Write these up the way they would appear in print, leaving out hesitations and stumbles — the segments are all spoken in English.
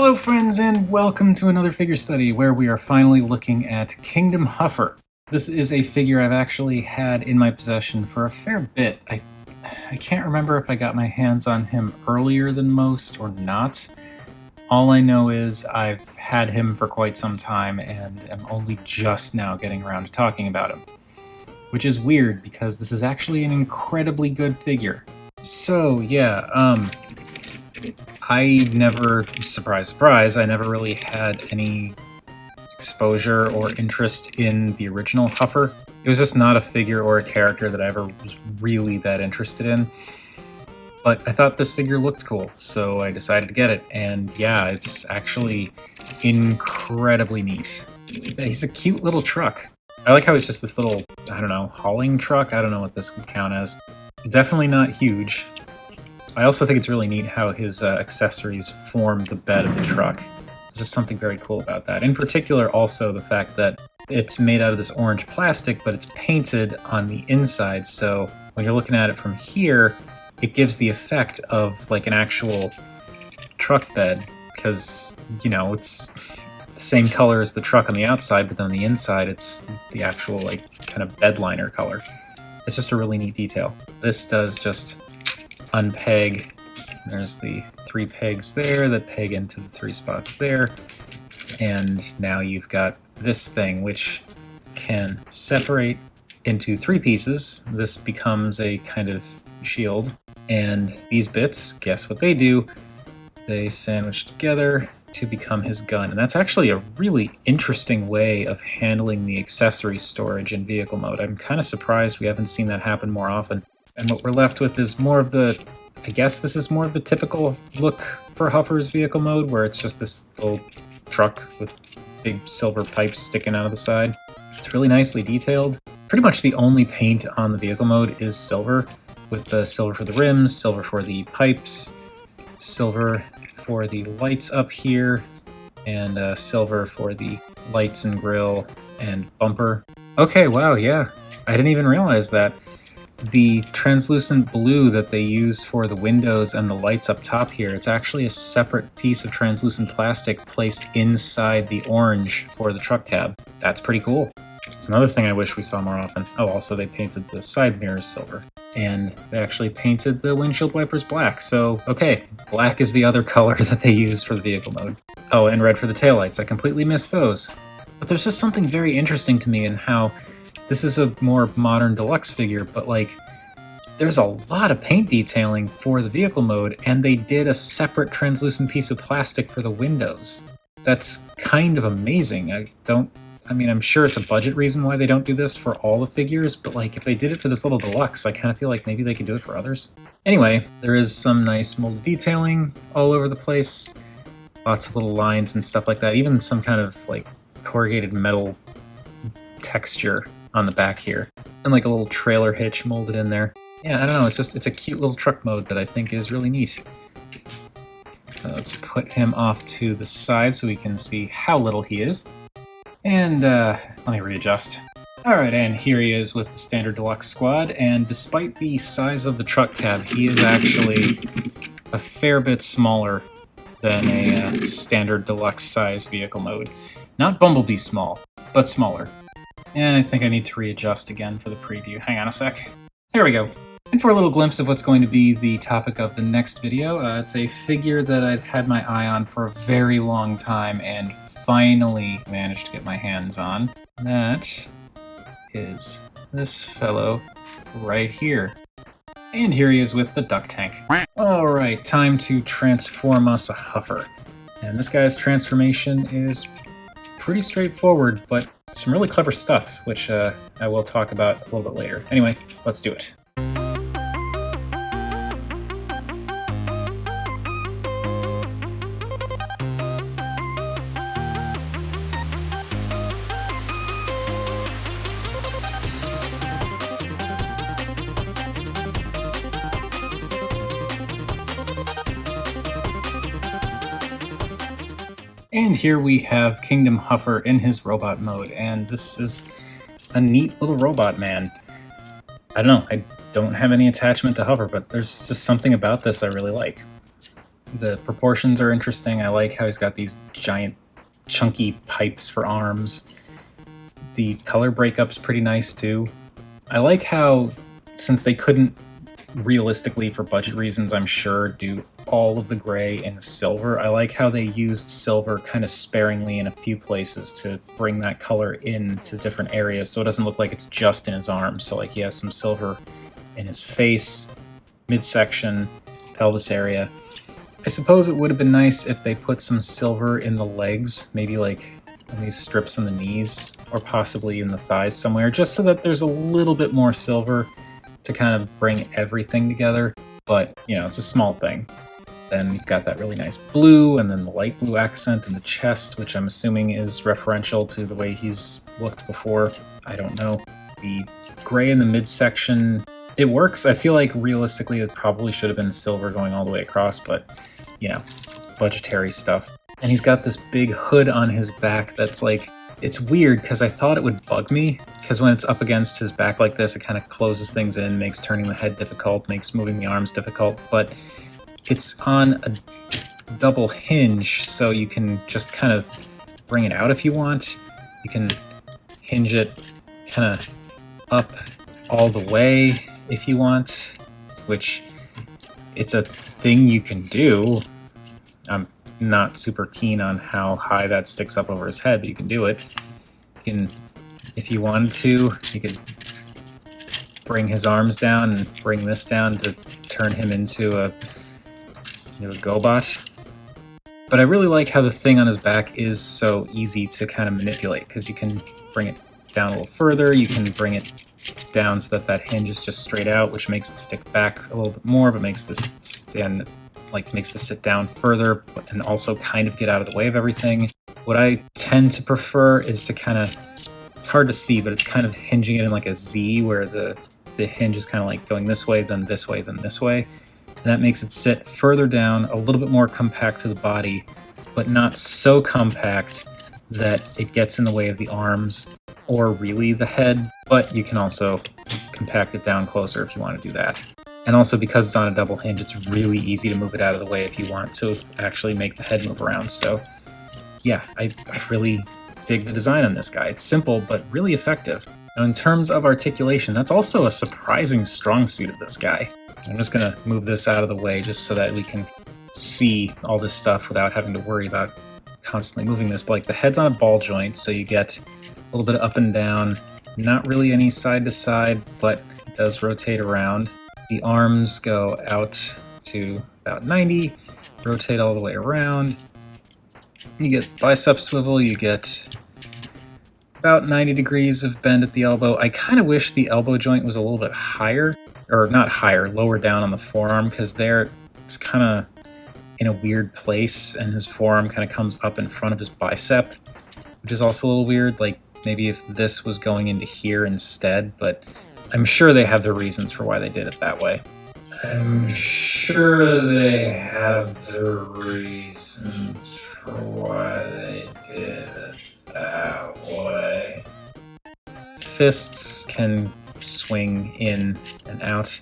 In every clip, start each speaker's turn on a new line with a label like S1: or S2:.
S1: Hello friends and welcome to another figure study where we are finally looking at Kingdom Huffer. This is a figure I've actually had in my possession for a fair bit. I can't remember if I got my hands on him earlier than most or not. All I know is I've had him for quite some time and am only just now getting around to talking about him. Which is weird because this is actually an incredibly good figure. So yeah, I never, surprise, surprise, I never really had any exposure or interest in the original Huffer. It was just not a figure or a character that I ever was really that interested in. But I thought this figure looked cool, so I decided to get it, and yeah, it's actually incredibly neat. He's a cute little truck. I like how it's just this little, I don't know, hauling truck? I don't know what this would count as. Definitely not huge. I also think it's really neat how his accessories form the bed of the truck. There's just something very cool about that. In particular, also the fact that it's made out of this orange plastic, but it's painted on the inside, so when you're looking at it from here, it gives the effect of like an actual truck bed, because, you know, it's the same color as the truck on the outside, but then on the inside it's the actual like kind of bed liner color. It's just a really neat detail. This does just unpeg. There's the 3 pegs there that peg into the 3 spots there, and now you've got this thing which can separate into 3 pieces. This becomes a kind of shield, and these bits, guess what they do? They sandwich together to become his gun, and that's actually a really interesting way of handling the accessory storage in vehicle mode. I'm kind of surprised we haven't seen that happen more often. And what we're left with is more of the, I guess this is more of the typical look for Huffer's vehicle mode, where it's just this little truck with big silver pipes sticking out of the side. It's really nicely detailed. Pretty much the only paint on the vehicle mode is silver, with the silver for the rims, silver for the pipes, silver for the lights up here, and silver for the lights and grille and bumper. Okay, wow, yeah. I didn't even realize that. The translucent blue that they use for the windows and the lights up top here, it's actually a separate piece of translucent plastic placed inside the orange for the truck cab. That's pretty cool. It's another thing I wish we saw more often. Oh, also they painted the side mirrors silver. And they actually painted the windshield wipers black, so okay, black is the other color that they use for the vehicle mode. Oh, and red for the taillights, I completely missed those. But there's just something very interesting to me in how this is a more modern deluxe figure, but like, there's a lot of paint detailing for the vehicle mode, and they did a separate translucent piece of plastic for the windows. That's kind of amazing. I mean, I'm sure it's a budget reason why they don't do this for all the figures, but like, if they did it for this little deluxe, I kind of feel like maybe they could do it for others. Anyway, there is some nice molded detailing all over the place. Lots of little lines and stuff like that. Even some kind of like corrugated metal texture on the back here, and like a little trailer hitch molded in there. Yeah, I don't know, it's a cute little truck mode that I think is really neat. So let's put him off to the side so we can see how little he is. And let me readjust. Alright, and here he is with the standard deluxe squad, and despite the size of the truck cab, he is actually a fair bit smaller than a standard deluxe size vehicle mode. Not Bumblebee small, but smaller. And I think I need to readjust again for the preview. Hang on a sec. There we go. And for a little glimpse of what's going to be the topic of the next video, it's a figure that I'd had my eye on for a very long time and finally managed to get my hands on. That is this fellow right here. And here he is with the duck tank. Alright, time to transform us a Huffer. And this guy's transformation is pretty straightforward, but some really clever stuff, which I will talk about a little bit later. Anyway, let's do it. And here we have Kingdom Huffer in his robot mode, and this is a neat little robot man. I don't know, I don't have any attachment to Huffer, but there's just something about this I really like. The proportions are interesting. I like how he's got these giant chunky pipes for arms. The color breakup's pretty nice too. I like how, since they couldn't realistically, for budget reasons, I'm sure, do all of the gray in silver, I like how they used silver kind of sparingly in a few places to bring that color into different areas so it doesn't look like it's just in his arms. So like he has some silver in his face, midsection, pelvis area. I suppose it would have been nice if they put some silver in the legs, maybe like on these strips on the knees, or possibly in the thighs somewhere, just so that there's a little bit more silver to kind of bring everything together. But, you know, it's a small thing. Then you've got that really nice blue, and then the light blue accent in the chest, which I'm assuming is referential to the way he's looked before. I don't know. The gray in the midsection, it works. I feel like realistically it probably should have been silver going all the way across, but, you know, budgetary stuff. And he's got this big hood on his back that's like, it's weird because I thought it would bug me, because when it's up against his back like this, it kind of closes things in, makes turning the head difficult, makes moving the arms difficult, but it's on a double hinge, so you can just kind of bring it out if you want. You can hinge it kind of up all the way if you want, which it's a thing you can do. I'm not super keen on how high that sticks up over his head, but you can do it. You can, if you wanted to, you could bring his arms down and bring this down to turn him into a Gobot. But I really like how the thing on his back is so easy to kind of manipulate, because you can bring it down a little further, you can bring it down so that hinge is just straight out, which makes it stick back a little bit more, but makes this stand, like makes the sit down further, and also kind of get out of the way of everything. What I tend to prefer is to kind of, it's hard to see, but it's kind of hinging it in like a Z, where the hinge is kind of like going this way, then this way, then this way. And that makes it sit further down, a little bit more compact to the body, but not so compact that it gets in the way of the arms or really the head, but you can also compact it down closer if you want to do that. And also, because it's on a double hinge, it's really easy to move it out of the way if you want to actually make the head move around. So yeah, I really dig the design on this guy. It's simple, but really effective. Now, in terms of articulation, that's also a surprising strong suit of this guy. I'm just going to move this out of the way just so that we can see all this stuff without having to worry about constantly moving this. But like, the head's on a ball joint, so you get a little bit of up and down, not really any side to side, but it does rotate around. The arms go out to about 90, rotate all the way around. You get bicep swivel, you get about 90 degrees of bend at the elbow. I kind of wish the elbow joint was a little bit higher, or not higher, lower down on the forearm, because there it's kind of in a weird place, and his forearm kind of comes up in front of his bicep, which is also a little weird. Like, maybe if this was going into here instead, but I'm sure they have their reasons for why they did it that way. I'm sure they have the reasons for why they did it that way. Fists can swing in and out.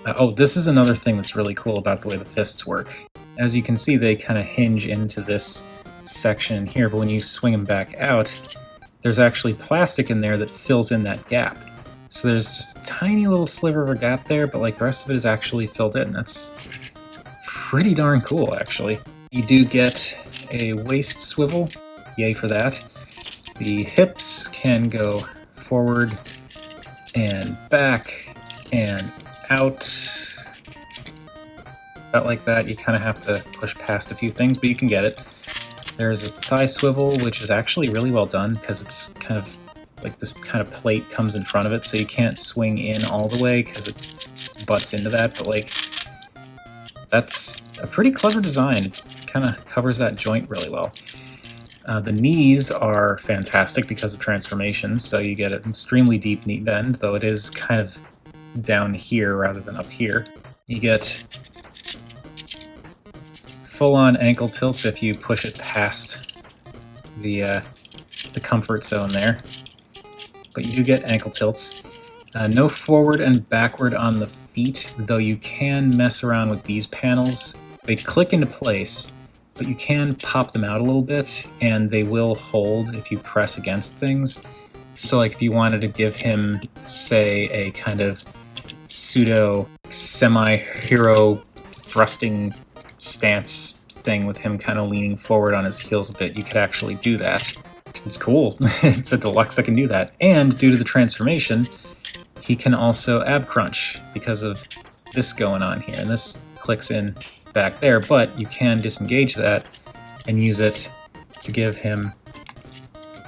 S1: Oh, this is another thing that's really cool about the way the fists work. As you can see, they kind of hinge into this section here, but when you swing them back out, there's actually plastic in there that fills in that gap. So there's just a tiny little sliver of a gap there, but like the rest of it is actually filled in. That's pretty darn cool, actually. You do get a waist swivel, yay for that. The hips can go forward and back and out. About like that. You kind of have to push past a few things, but you can get it. There's a thigh swivel, which is actually really well done, because it's kind of like this kind of plate comes in front of it, so you can't swing in all the way because it butts into that, but like, that's a pretty clever design. It kind of covers that joint really well. The knees are fantastic because of transformations, so you get an extremely deep knee bend, though it is kind of down here rather than up here. You get full-on ankle tilts if you push it past the comfort zone there. But you do get ankle tilts. No forward and backward on the feet, though you can mess around with these panels They click into place, but you can pop them out a little bit, and they will hold if you press against things. So like if you wanted to give him, say, a kind of pseudo semi-hero thrusting stance thing with him kind of leaning forward on his heels a bit, you could actually do that. It's cool. It's a deluxe that can do that. And due to the transformation, he can also ab crunch because of this going on here. And this clicks in back there, but you can disengage that and use it to give him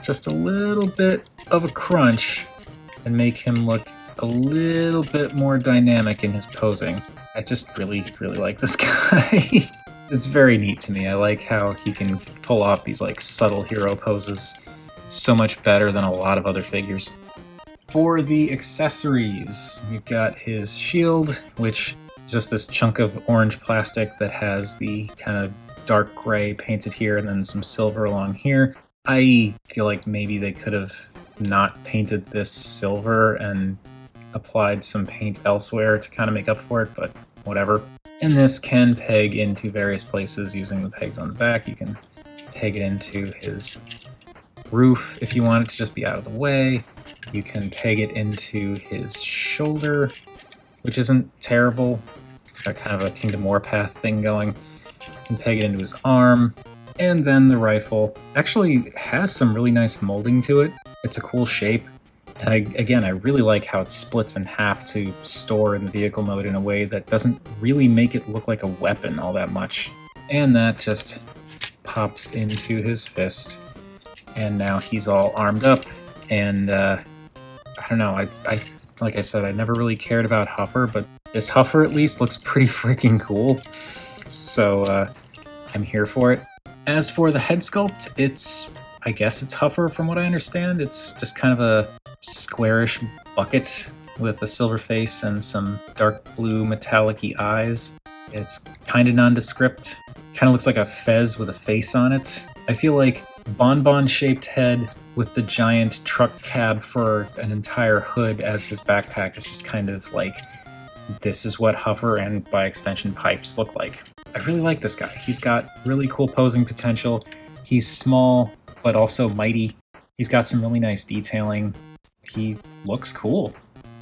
S1: just a little bit of a crunch and make him look a little bit more dynamic in his posing. I just really like this guy. It's very neat to me. I like how he can pull off these like subtle hero poses so much better than a lot of other figures. For the accessories, you've got his shield, which is just this chunk of orange plastic that has the kind of dark gray painted here and then some silver along here. I feel like maybe they could have not painted this silver and applied some paint elsewhere to kind of make up for it, but whatever. And this can peg into various places using the pegs on the back. You can peg it into his roof if you want it to just be out of the way. You can peg it into his shoulder, which isn't terrible. Got kind of a Kingdom Warpath thing going. You can peg it into his arm. And then the rifle actually has some really nice molding to it. It's a cool shape. And again, I really like how it splits in half to store in the vehicle mode in a way that doesn't really make it look like a weapon all that much. And that just pops into his fist. And now he's all armed up. And I don't know, I like I said, I never really cared about Huffer, but this Huffer at least looks pretty freaking cool. So I'm here for it. As for the head sculpt, I guess it's Huffer from what I understand. It's just kind of a squarish bucket with a silver face and some dark blue metallic-y eyes. It's kind of nondescript. Kind of looks like a fez with a face on it. I feel like bonbon-shaped head with the giant truck cab for an entire hood as his backpack is just kind of like, this is what Huffer and by extension pipes look like. I really like this guy. He's got really cool posing potential. He's small, but also mighty. He's got some really nice detailing. He looks cool,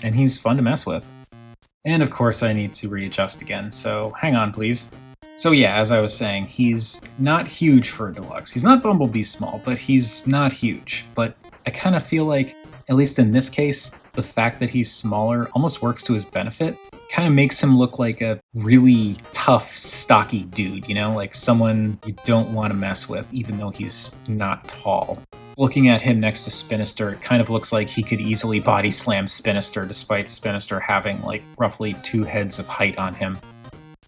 S1: and he's fun to mess with. And of course I need to readjust again, so hang on please. So yeah, as I was saying, he's not huge for a deluxe. He's not Bumblebee small, but he's not huge. But I kind of feel like, at least in this case, the fact that he's smaller almost works to his benefit. Kind of makes him look like a really tough, stocky dude, you know? Like someone you don't want to mess with, even though he's not tall. Looking at him next to Spinister, it kind of looks like he could easily body slam Spinister, despite Spinister having like roughly 2 heads of height on him.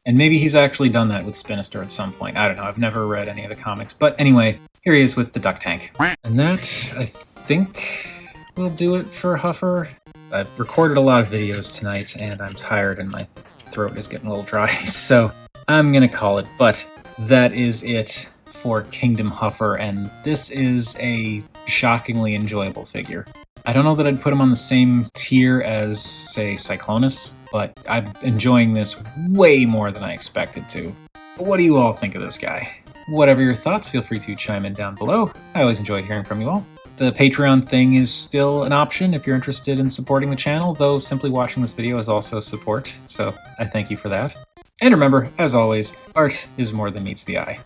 S1: And maybe he's actually done that with Spinister at some point. I don't know, I've never read any of the comics. But anyway, here he is with the duck tank. And that, I think, will do it for Huffer. I've recorded a lot of videos tonight, and I'm tired and my throat is getting a little dry, so I'm gonna call it. But that is it for Kingdom Huffer, and this is a shockingly enjoyable figure. I don't know that I'd put him on the same tier as, say, Cyclonus, but I'm enjoying this way more than I expected to. But what do you all think of this guy? Whatever your thoughts, feel free to chime in down below. I always enjoy hearing from you all. The Patreon thing is still an option if you're interested in supporting the channel, though simply watching this video is also support, so I thank you for that. And remember, as always, art is more than meets the eye.